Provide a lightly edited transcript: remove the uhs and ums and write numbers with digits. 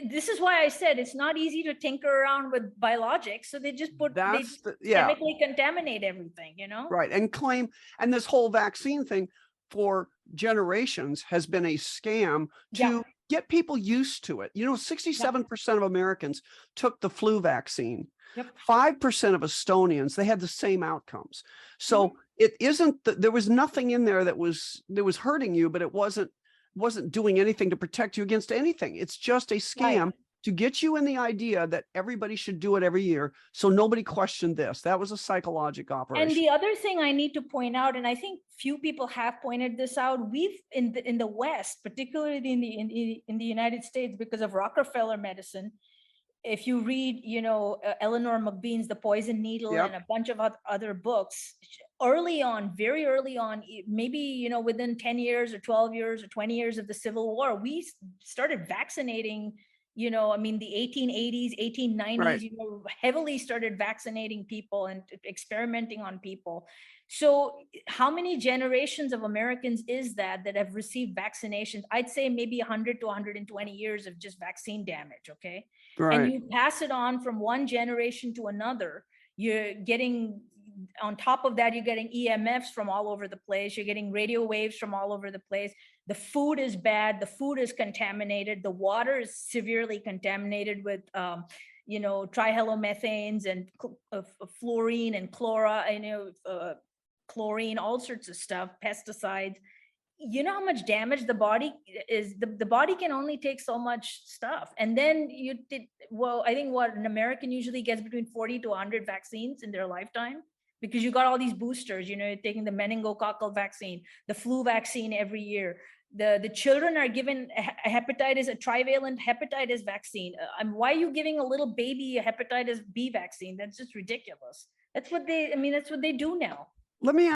This is why I said it's not easy to tinker around with biologics. So they just chemically contaminate everything, Right. And claim, and this whole vaccine thing for generations has been a scam to get people used to it. 67% of Americans took the flu vaccine. 5% of Estonians, they had the same outcomes. So it isn't that there was nothing in there that was hurting you, but it wasn't doing anything to protect you against anything. It's just a scam to get you in the idea that everybody should do it every year. So nobody questioned this. That was a psychological operation. And the other thing I need to point out, and I think few people have pointed this out, we've in the West, particularly in the United States, because of Rockefeller medicine, if you read, Eleanor McBean's The Poison Needle and a bunch of other books, very early on, maybe, within 10 years or 12 years or 20 years of the Civil War, we started vaccinating, the 1880s, 1890s, heavily started vaccinating people and experimenting on people. So how many generations of Americans is that have received vaccinations? I'd say maybe 100 to 120 years of just vaccine damage, okay? Right. And you pass it on from one generation to another. You're getting, on top of that, you're getting EMFs from all over the place. You're getting radio waves from all over the place. The food is bad. The food is contaminated. The water is severely contaminated with, trihalomethanes and fluorine and chlorine, all sorts of stuff, pesticides. You know how much damage the body is? The body can only take so much stuff. And then I think an American usually gets between 40 to 100 vaccines in their lifetime, because you got all these boosters, taking the meningococcal vaccine, the flu vaccine every year. The children are given a trivalent hepatitis vaccine. Why are you giving a little baby a hepatitis B vaccine? That's just ridiculous. That's what they do now. Let me